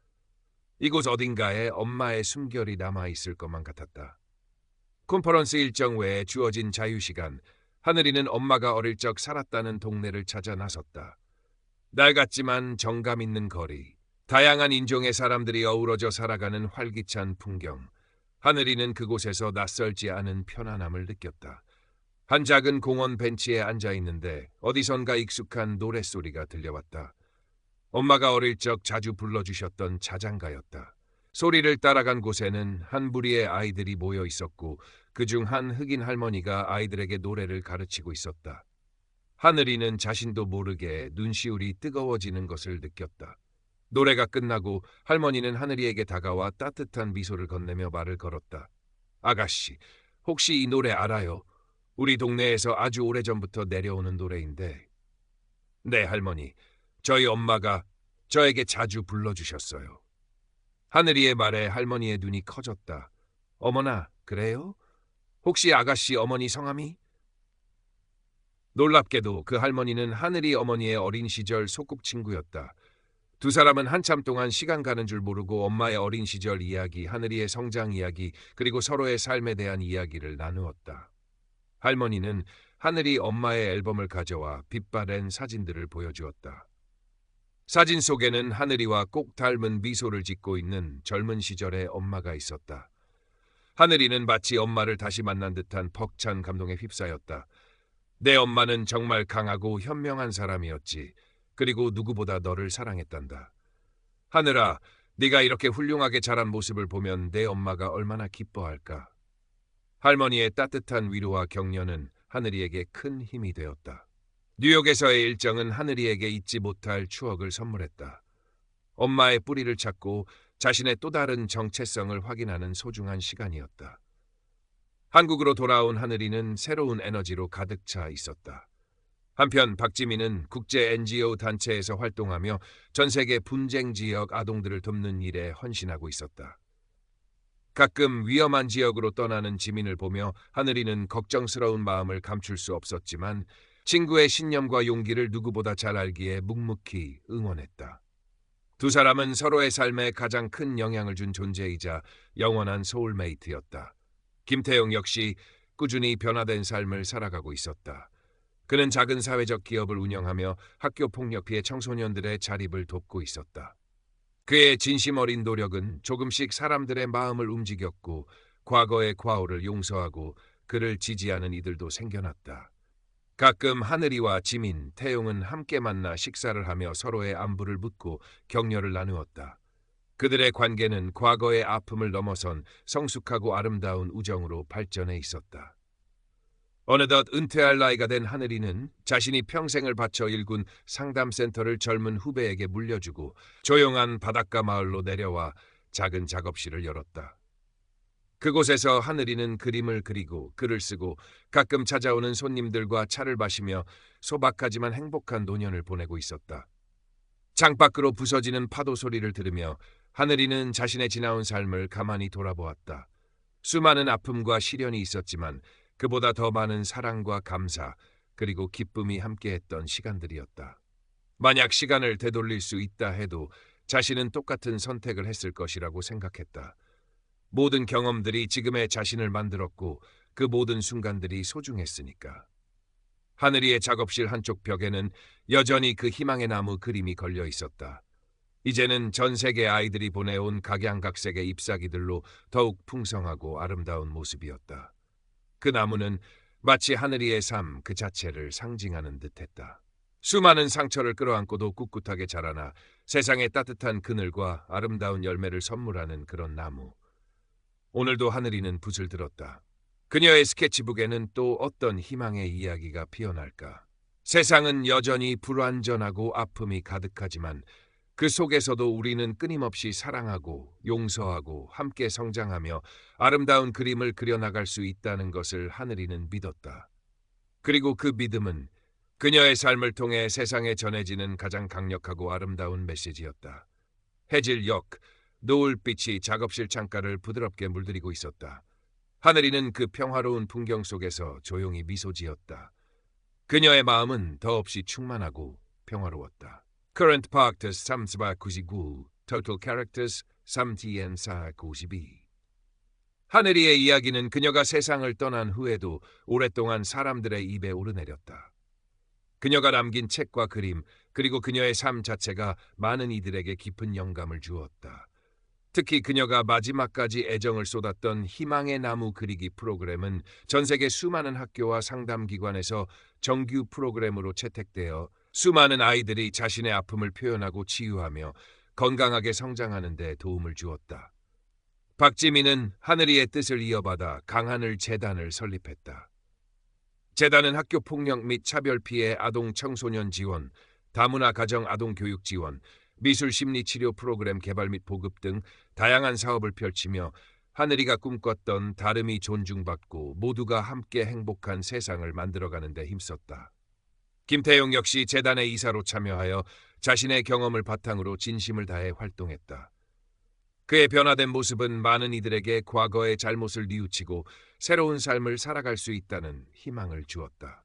이곳 어딘가에 엄마의 숨결이 남아있을 것만 같았다. 컨퍼런스 일정 외에 주어진 자유시간, 하늘이는 엄마가 어릴 적 살았다는 동네를 찾아 나섰다. 낡았지만 정감 있는 거리, 다양한 인종의 사람들이 어우러져 살아가는 활기찬 풍경. 하늘이는 그곳에서 낯설지 않은 편안함을 느꼈다. 한 작은 공원 벤치에 앉아 있는데 어디선가 익숙한 노랫소리가 들려왔다. 엄마가 어릴 적 자주 불러주셨던 자장가였다. 소리를 따라간 곳에는 한 무리의 아이들이 모여 있었고 그중 한 흑인 할머니가 아이들에게 노래를 가르치고 있었다. 하늘이는 자신도 모르게 눈시울이 뜨거워지는 것을 느꼈다. 노래가 끝나고 할머니는 하늘이에게 다가와 따뜻한 미소를 건네며 말을 걸었다. 아가씨, 혹시 이 노래 알아요? 우리 동네에서 아주 오래전부터 내려오는 노래인데. 네, 할머니. 저희 엄마가 저에게 자주 불러주셨어요. 하늘이의 말에 할머니의 눈이 커졌다. 어머나, 그래요? 혹시 아가씨 어머니 성함이? 놀랍게도 그 할머니는 하늘이 어머니의 어린 시절 소꿉친구였다. 두 사람은 한참 동안 시간 가는 줄 모르고 엄마의 어린 시절 이야기, 하늘이의 성장 이야기, 그리고 서로의 삶에 대한 이야기를 나누었다. 할머니는 하늘이 엄마의 앨범을 가져와 빛바랜 사진들을 보여주었다. 사진 속에는 하늘이와 꼭 닮은 미소를 짓고 있는 젊은 시절의 엄마가 있었다. 하늘이는 마치 엄마를 다시 만난 듯한 벅찬 감동에 휩싸였다. 내 엄마는 정말 강하고 현명한 사람이었지. 그리고 누구보다 너를 사랑했단다. 하늘아, 네가 이렇게 훌륭하게 자란 모습을 보면 내 엄마가 얼마나 기뻐할까. 할머니의 따뜻한 위로와 격려는 하늘이에게 큰 힘이 되었다. 뉴욕에서의 일정은 하늘이에게 잊지 못할 추억을 선물했다. 엄마의 뿌리를 찾고 자신의 또 다른 정체성을 확인하는 소중한 시간이었다. 한국으로 돌아온 하늘이는 새로운 에너지로 가득 차 있었다. 한편 박지민은 국제 NGO 단체에서 활동하며 전 세계 분쟁 지역 아동들을 돕는 일에 헌신하고 있었다. 가끔 위험한 지역으로 떠나는 지민을 보며 하늘이는 걱정스러운 마음을 감출 수 없었지만 친구의 신념과 용기를 누구보다 잘 알기에 묵묵히 응원했다. 두 사람은 서로의 삶에 가장 큰 영향을 준 존재이자 영원한 소울메이트였다. 김태용 역시 꾸준히 변화된 삶을 살아가고 있었다. 그는 작은 사회적 기업을 운영하며 학교 폭력 피해 청소년들의 자립을 돕고 있었다. 그의 진심 어린 노력은 조금씩 사람들의 마음을 움직였고 과거의 과오를 용서하고 그를 지지하는 이들도 생겨났다. 가끔 하늘이와 지민, 태용은 함께 만나 식사를 하며 서로의 안부를 묻고 격려를 나누었다. 그들의 관계는 과거의 아픔을 넘어선 성숙하고 아름다운 우정으로 발전해 있었다. 어느덧 은퇴할 나이가 된 하늘이는 자신이 평생을 바쳐 일군 상담센터를 젊은 후배에게 물려주고 조용한 바닷가 마을로 내려와 작은 작업실을 열었다. 그곳에서 하늘이는 그림을 그리고 글을 쓰고 가끔 찾아오는 손님들과 차를 마시며 소박하지만 행복한 노년을 보내고 있었다. 창밖으로 부서지는 파도 소리를 들으며 하늘이는 자신의 지나온 삶을 가만히 돌아보았다. 수많은 아픔과 시련이 있었지만 그보다 더 많은 사랑과 감사 그리고 기쁨이 함께했던 시간들이었다. 만약 시간을 되돌릴 수 있다 해도 자신은 똑같은 선택을 했을 것이라고 생각했다. 모든 경험들이 지금의 자신을 만들었고 그 모든 순간들이 소중했으니까. 하늘이의 작업실 한쪽 벽에는 여전히 그 희망의 나무 그림이 걸려 있었다. 이제는 전 세계 아이들이 보내온 각양각색의 잎사귀들로 더욱 풍성하고 아름다운 모습이었다. 그 나무는 마치 하늘이의 삶 그 자체를 상징하는 듯했다. 수많은 상처를 끌어안고도 꿋꿋하게 자라나 세상의 따뜻한 그늘과 아름다운 열매를 선물하는 그런 나무. 오늘도 하늘이는 붓을 들었다. 그녀의 스케치북에는 또 어떤 희망의 이야기가 피어날까. 세상은 여전히 불완전하고 아픔이 가득하지만 그 속에서도 우리는 끊임없이 사랑하고 용서하고 함께 성장하며 아름다운 그림을 그려나갈 수 있다는 것을 하늘이는 믿었다. 그리고 그 믿음은 그녀의 삶을 통해 세상에 전해지는 가장 강력하고 아름다운 메시지였다. 해질녘, 노을빛이 작업실 창가를 부드럽게 물들이고 있었다. 하늘이는 그 평화로운 풍경 속에서 조용히 미소 지었다. 그녀의 마음은 더없이 충만하고 평화로웠다. Current Parks 399, Total Characters 3TN492. 하늘이의 이야기는 그녀가 세상을 떠난 후에도 오랫동안 사람들의 입에 오르내렸다. 그녀가 남긴 책과 그림, 그리고 그녀의 삶 자체가 많은 이들에게 깊은 영감을 주었다. 특히 그녀가 마지막까지 애정을 쏟았던 희망의 나무 그리기 프로그램은 전 세계 수많은 학교와 상담기관에서 정규 프로그램으로 채택되어 수많은 아이들이 자신의 아픔을 표현하고 치유하며 건강하게 성장하는 데 도움을 주었다. 박지민은 하늘이의 뜻을 이어받아 강하늘 재단을 설립했다. 재단은 학교 폭력 및 차별 피해 아동 청소년 지원, 다문화 가정 아동 교육 지원, 미술 심리 치료 프로그램 개발 및 보급 등 다양한 사업을 펼치며 하늘이가 꿈꿨던 다름이 존중받고 모두가 함께 행복한 세상을 만들어가는 데 힘썼다. 김태용 역시 재단의 이사로 참여하여 자신의 경험을 바탕으로 진심을 다해 활동했다. 그의 변화된 모습은 많은 이들에게 과거의 잘못을 뉘우치고 새로운 삶을 살아갈 수 있다는 희망을 주었다.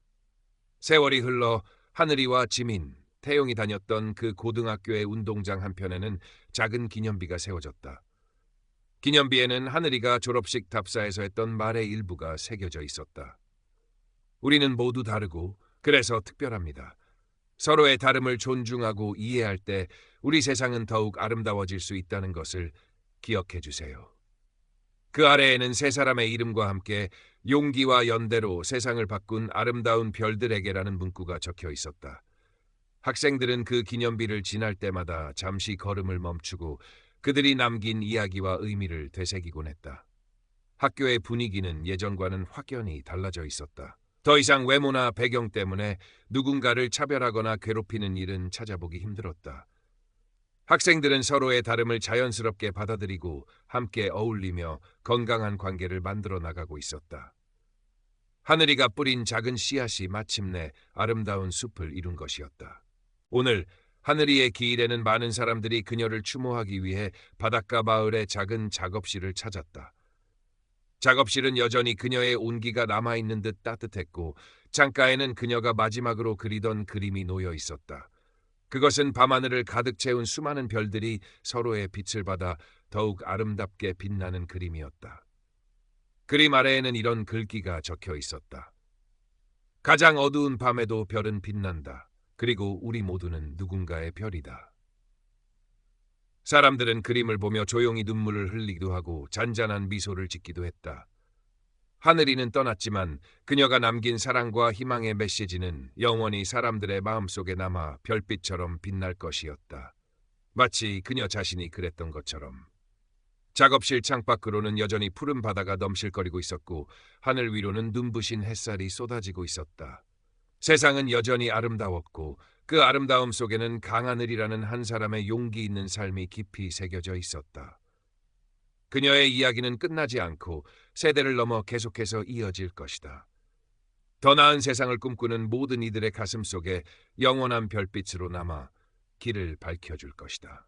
세월이 흘러 하늘이와 지민, 태용이 다녔던 그 고등학교의 운동장 한편에는 작은 기념비가 세워졌다. 기념비에는 하늘이가 졸업식 답사에서 했던 말의 일부가 새겨져 있었다. 우리는 모두 다르고 그래서 특별합니다. 서로의 다름을 존중하고 이해할 때 우리 세상은 더욱 아름다워질 수 있다는 것을 기억해 주세요. 그 아래에는 세 사람의 이름과 함께 용기와 연대로 세상을 바꾼 아름다운 별들에게라는 문구가 적혀 있었다. 학생들은 그 기념비를 지날 때마다 잠시 걸음을 멈추고 그들이 남긴 이야기와 의미를 되새기곤 했다. 학교의 분위기는 예전과는 확연히 달라져 있었다. 더 이상 외모나 배경 때문에 누군가를 차별하거나 괴롭히는 일은 찾아보기 힘들었다. 학생들은 서로의 다름을 자연스럽게 받아들이고 함께 어울리며 건강한 관계를 만들어 나가고 있었다. 하늘이가 뿌린 작은 씨앗이 마침내 아름다운 숲을 이룬 것이었다. 오늘 하늘이의 기일에는 많은 사람들이 그녀를 추모하기 위해 바닷가 마을의 작은 작업실을 찾았다. 작업실은 여전히 그녀의 온기가 남아있는 듯 따뜻했고 창가에는 그녀가 마지막으로 그리던 그림이 놓여 있었다. 그것은 밤하늘을 가득 채운 수많은 별들이 서로의 빛을 받아 더욱 아름답게 빛나는 그림이었다. 그림 아래에는 이런 글귀가 적혀 있었다. 가장 어두운 밤에도 별은 빛난다. 그리고 우리 모두는 누군가의 별이다. 사람들은 그림을 보며 조용히 눈물을 흘리기도 하고 잔잔한 미소를 짓기도 했다. 하늘이는 떠났지만 그녀가 남긴 사랑과 희망의 메시지는 영원히 사람들의 마음속에 남아 별빛처럼 빛날 것이었다. 마치 그녀 자신이 그랬던 것처럼. 작업실 창밖으로는 여전히 푸른 바다가 넘실거리고 있었고 하늘 위로는 눈부신 햇살이 쏟아지고 있었다. 세상은 여전히 아름다웠고 그 아름다움 속에는 강하늘이라는 한 사람의 용기 있는 삶이 깊이 새겨져 있었다. 그녀의 이야기는 끝나지 않고 세대를 넘어 계속해서 이어질 것이다. 더 나은 세상을 꿈꾸는 모든 이들의 가슴 속에 영원한 별빛으로 남아 길을 밝혀줄 것이다.